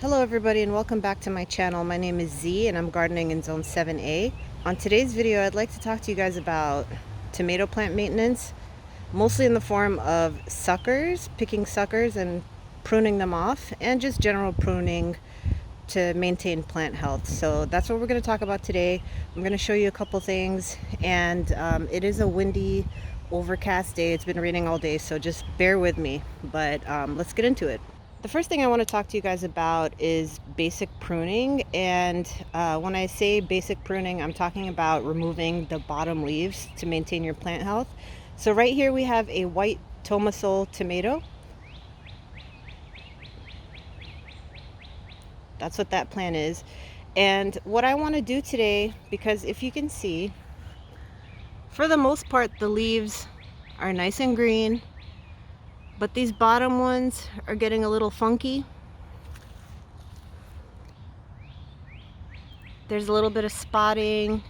Hello everybody and welcome back to my channel. My name is Z and I'm gardening in Zone 7A. On today's video I'd like to talk to you guys about tomato plant maintenance, mostly in the form of suckers, picking suckers and pruning them off, and just general pruning to maintain plant health. So that's what we're going to talk about today. I'm going to show you a couple things, and it is a windy, overcast day. It's been raining all day, so just bear with me, but let's get into it. The first thing I want to talk to you guys about is basic pruning, and when I say basic pruning, I'm talking about removing the bottom leaves to maintain your plant health. So right here we have a white tomato. That's what that plant is. And what I want to do today, because if you can see, for the most part the leaves are nice and green, but these bottom ones are getting a little funky. There's a little bit of spotting,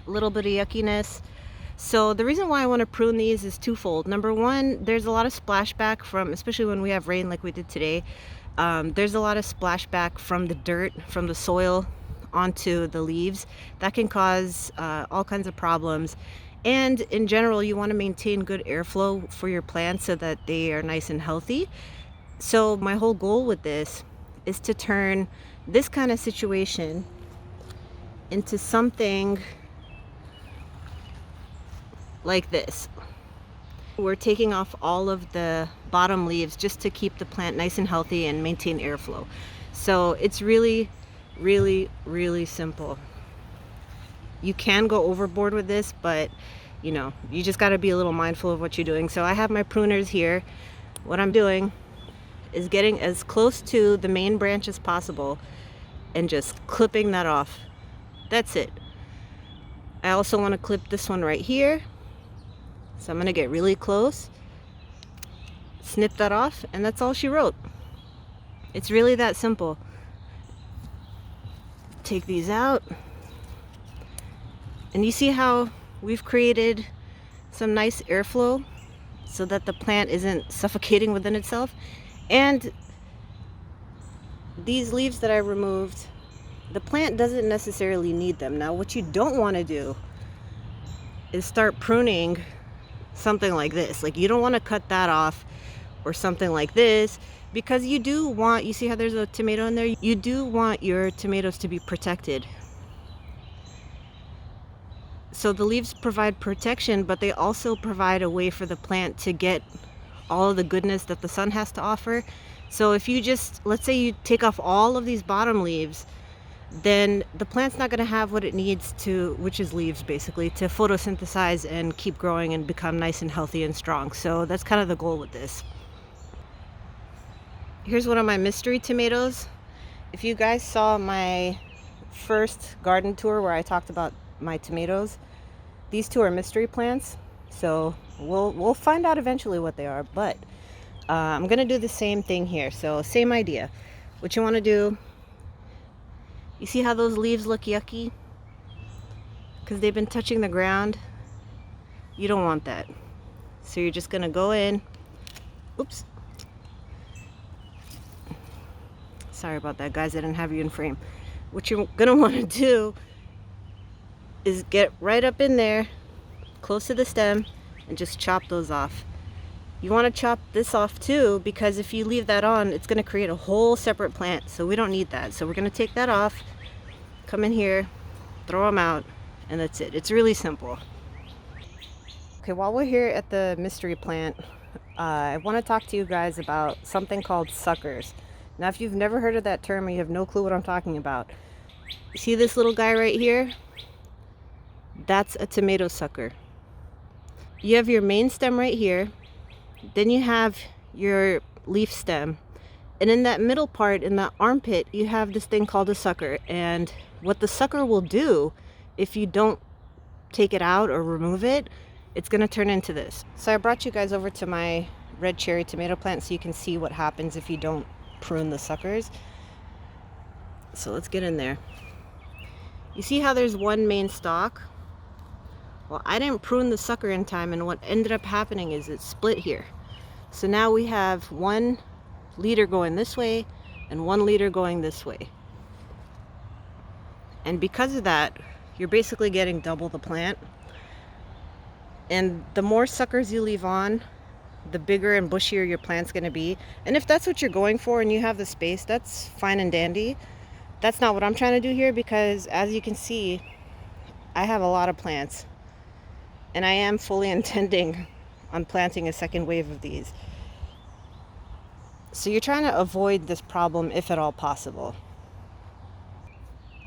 a little bit of yuckiness. So the reason why I want to prune these is twofold. Number one, there's a lot of splashback from, especially when we have rain like we did today, there's a lot of splashback from the dirt, from the soil onto the leaves. That can cause all kinds of problems. And in general, you want to maintain good airflow for your plants so that they are nice and healthy. So my whole goal with this is to turn this kind of situation into something like this. We're taking off all of the bottom leaves just to keep the plant nice and healthy and maintain airflow. So it's really, really, really simple. You can go overboard with this, but you know, you just got to be a little mindful of what you're doing. So I have my pruners here. What I'm doing is getting as close to the main branch as possible and just clipping that off. That's it. I also want to clip this one right here. So I'm going to get really close, snip that off, and that's all she wrote. It's really that simple. Take these out. And you see how we've created some nice airflow so that the plant isn't suffocating within itself. And these leaves that I removed, the plant doesn't necessarily need them. Now, what you don't want to do is start pruning something like this. Like, you don't want to cut that off or something like this, because you do want, you see how there's a tomato in there? You do want your tomatoes to be protected. So the leaves provide protection, but they also provide a way for the plant to get all of the goodness that the sun has to offer. So if you just, let's say you take off all of these bottom leaves, then the plant's not going to have what it needs to, which is leaves basically, to photosynthesize and keep growing and become nice and healthy and strong. So that's kind of the goal with this. Here's one of my mystery tomatoes. If you guys saw my first garden tour where I talked about my tomatoes, these two are mystery plants, so we'll find out eventually what they are, but I'm gonna do the same thing here. So same idea. What you want to do, you see how those leaves look yucky because they've been touching the ground? You don't want that. So you're just gonna go in, oops, sorry about that guys, I didn't have you in frame. What you're gonna want to do is get right up in there, close to the stem, and just chop those off. You want to chop this off too, because if you leave that on, it's going to create a whole separate plant, so we don't need that. So we're going to take that off, come in here, throw them out, and that's it. It's really simple. Okay, while we're here at the mystery plant, I want to talk to you guys about something called suckers. Now, if you've never heard of that term or you have no clue what I'm talking about, see this little guy right here? That's a tomato sucker. You have your main stem right here, then you have your leaf stem, and in that middle part, in the armpit, you have this thing called a sucker. And what the sucker will do, if you don't take it out or remove it, it's going to turn into this. So I brought you guys over to my red cherry tomato plant so you can see what happens if you don't prune the suckers. So let's get in there. You see how there's one main stalk? Well, I didn't prune the sucker in time, and what ended up happening is it split here. So now we have one leader going this way and 1 liter going this way. And because of that, you're basically getting double the plant. And the more suckers you leave on, the bigger and bushier your plant's going to be. And if that's what you're going for and you have the space, that's fine and dandy. That's not what I'm trying to do here, because as you can see, I have a lot of plants. And I am fully intending on planting a second wave of these. So you're trying to avoid this problem if at all possible.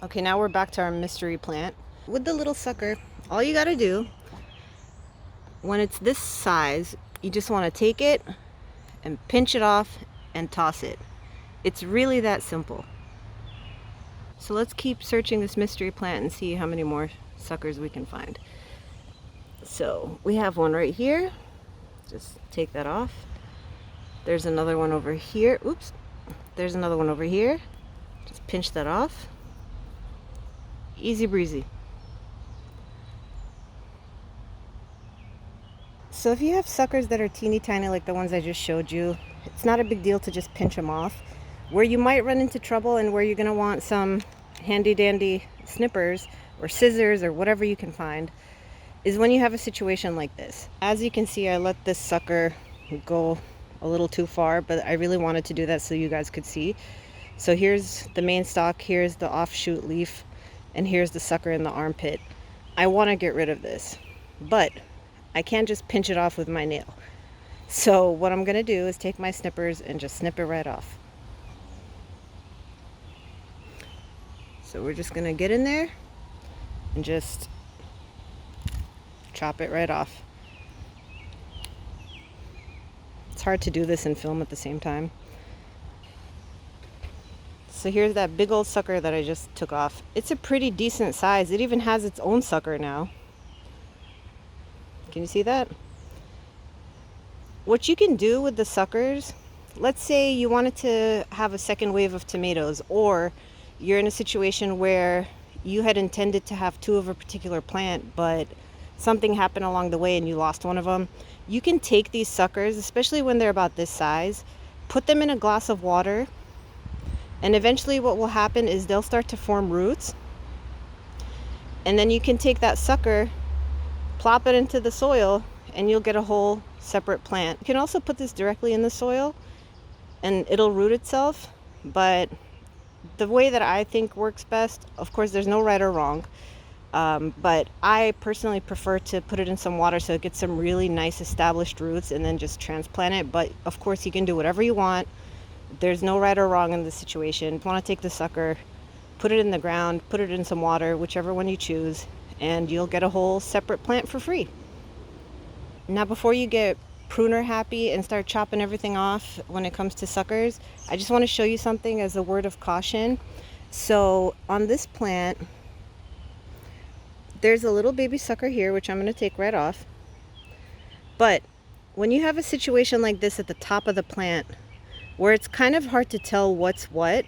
Okay, now we're back to our mystery plant. With the little sucker, all you gotta do, when it's this size, you just wanna take it and pinch it off and toss it. It's really that simple. So let's keep searching this mystery plant and see how many more suckers we can find. So we have one right here. Just take that off. There's another one over here. Oops. There's another one over here. Just pinch that off. Easy breezy. So if you have suckers that are teeny tiny like the ones I just showed you, it's not a big deal to just pinch them off. Where you might run into trouble and where you're going to want some handy dandy snippers or scissors or whatever you can find is when you have a situation like this. As you can see, I let this sucker go a little too far, but I really wanted to do that so you guys could see. So here's the main stalk, here's the offshoot leaf, and here's the sucker in the armpit. I want to get rid of this, but I can't just pinch it off with my nail. So what I'm going to do is take my snippers and just snip it right off. So we're just going to get in there and just chop it right off. It's hard to do this and film at the same time. So here's that big old sucker that I just took off. It's a pretty decent size. It even has its own sucker now. Can you see that? What you can do with the suckers, let's say you wanted to have a second wave of tomatoes, or you're in a situation where you had intended to have 2 of a particular plant, but something happened along the way and you lost one of them. You can take these suckers, especially when they're about this size, put them in a glass of water, and eventually what will happen is they'll start to form roots. And then you can take that sucker, plop it into the soil, and you'll get a whole separate plant. You can also put this directly in the soil and it'll root itself, but the way that I think works best, of course there's no right or wrong, but I personally prefer to put it in some water so it gets some really nice established roots and then just transplant it. But of course you can do whatever you want. There's no right or wrong in this situation. If you want to take the sucker, put it in the ground, put it in some water, whichever one you choose, and you'll get a whole separate plant for free. Now before you get pruner happy and start chopping everything off when it comes to suckers, I just want to show you something as a word of caution. So on this plant, there's a little baby sucker here, which I'm going to take right off. But when you have a situation like this at the top of the plant, where it's kind of hard to tell what's what,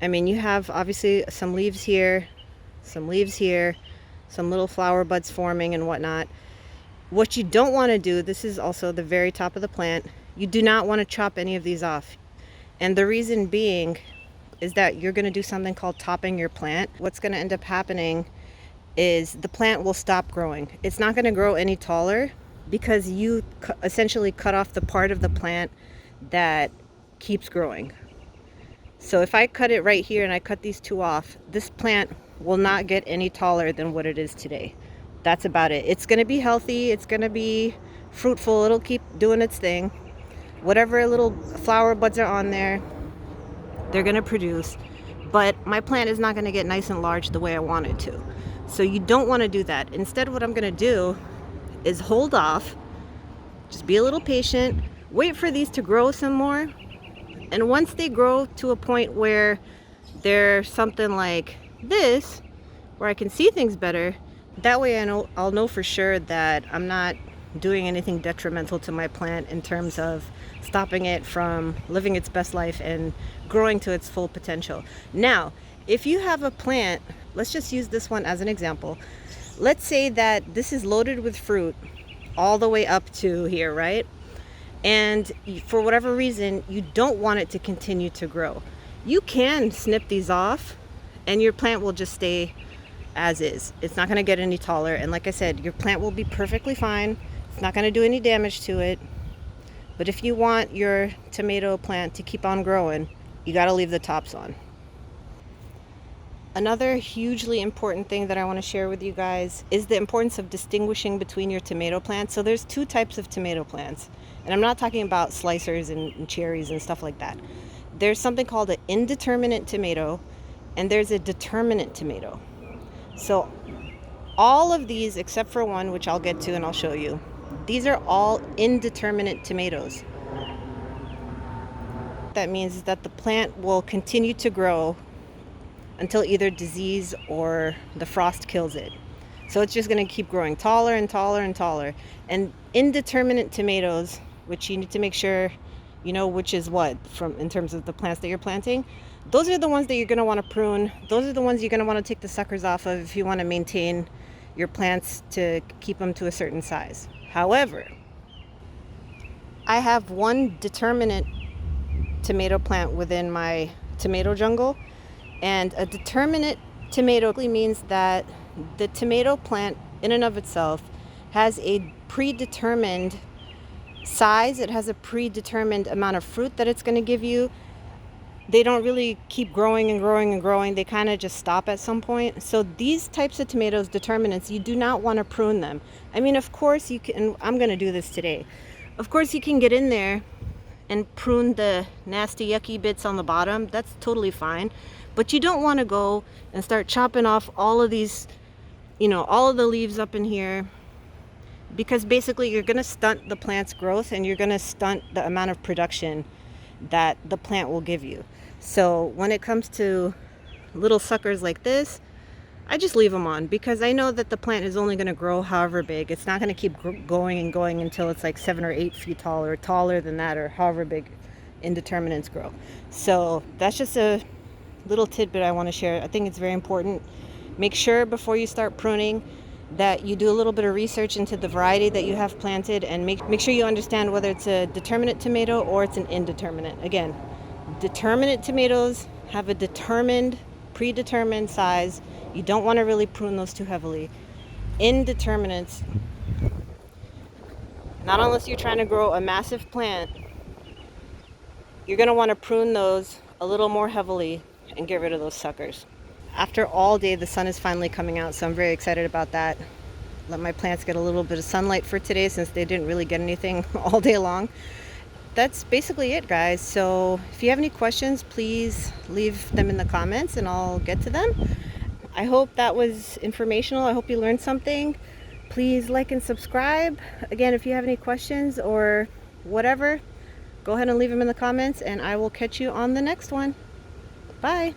I mean, you have obviously some leaves here, some leaves here, some little flower buds forming and whatnot. What you don't want to do, this is also the very top of the plant, you do not want to chop any of these off. And the reason being is that you're going to do something called topping your plant. What's going to end up happening is the plant will stop growing. It's not going to grow any taller because you essentially cut off the part of the plant that keeps growing. So if I cut it right here and I cut these 2 off, this plant will not get any taller than what it is today. That's about it. It's going to be healthy, it's going to be fruitful, it'll keep doing its thing. Whatever little flower buds are on there, they're going to produce. But my plant is not going to get nice and large the way I want it to. So you don't want to do that. Instead, what I'm going to do is hold off, just be a little patient, wait for these to grow some more. And once they grow to a point where they're something like this, where I can see things better, that way I'll know for sure that I'm not doing anything detrimental to my plant in terms of stopping it from living its best life and growing to its full potential. Now, if you have a plant, let's just use this one as an example. Let's say that this is loaded with fruit all the way up to here, right? and for whatever reason you don't want it to continue to grow, you can snip these off and your plant will just stay as is. It's not going to get any taller, and like I said, your plant will be perfectly fine. It's not going to do any damage to it. But if you want your tomato plant to keep on growing, you got to leave the tops on. Another hugely important thing that I want to share with you guys is the importance of distinguishing between your tomato plants. So there's two types of tomato plants, and I'm not talking about slicers and cherries and stuff like that. There's something called an indeterminate tomato, and there's a determinate tomato. So all of these, except for one, which I'll get to and I'll show you, these are all indeterminate tomatoes. That means that the plant will continue to grow until either disease or the frost kills it. So it's just going to keep growing taller and taller and taller. And indeterminate tomatoes, which you need to make sure you know which is what from in terms of the plants that you're planting, those are the ones that you're going to want to prune. Those are the ones you're going to want to take the suckers off of if you want to maintain your plants to keep them to a certain size. However, I have one determinate tomato plant within my tomato jungle, and a determinate tomato means that the tomato plant in and of itself has a predetermined size. It has a predetermined amount of fruit that it's going to give you. They don't really keep growing and growing and growing. They kind of just stop at some point. So these types of tomatoes, determinants, you do not want to prune them. I mean, of course you can. I'm going to do this today. Of course you can get in there and prune the nasty, yucky bits on the bottom. That's totally fine. But you don't want to go and start chopping off all of these, all of the leaves up in here, because basically you're going to stunt the plant's growth and you're going to stunt the amount of production that the plant will give you. So when it comes to little suckers like this, I just leave them on, because I know that the plant is only going to grow however big. It's not going to keep going and going until it's like 7 or 8 feet tall, or taller than that, or however big indeterminates grow. So that's just a little tidbit I want to share. I think it's very important. Make sure before you start pruning that you do a little bit of research into the variety that you have planted, and make sure you understand whether it's a determinate tomato or it's an indeterminate. Again, determinate tomatoes have a predetermined size. You don't want to really prune those too heavily. Indeterminates, not unless you're trying to grow a massive plant, you're going to want to prune those a little more heavily and get rid of those suckers. After all day, the sun is finally coming out, so I'm very excited about that. Let my plants get a little bit of sunlight for today, since they didn't really get anything all day long. That's basically it, guys. So if you have any questions, please leave them in the comments and I'll get to them. I hope that was informational. I hope you learned something. Please like and subscribe. Again, if you have any questions or whatever, go ahead and leave them in the comments, and I will catch you on the next one. Bye.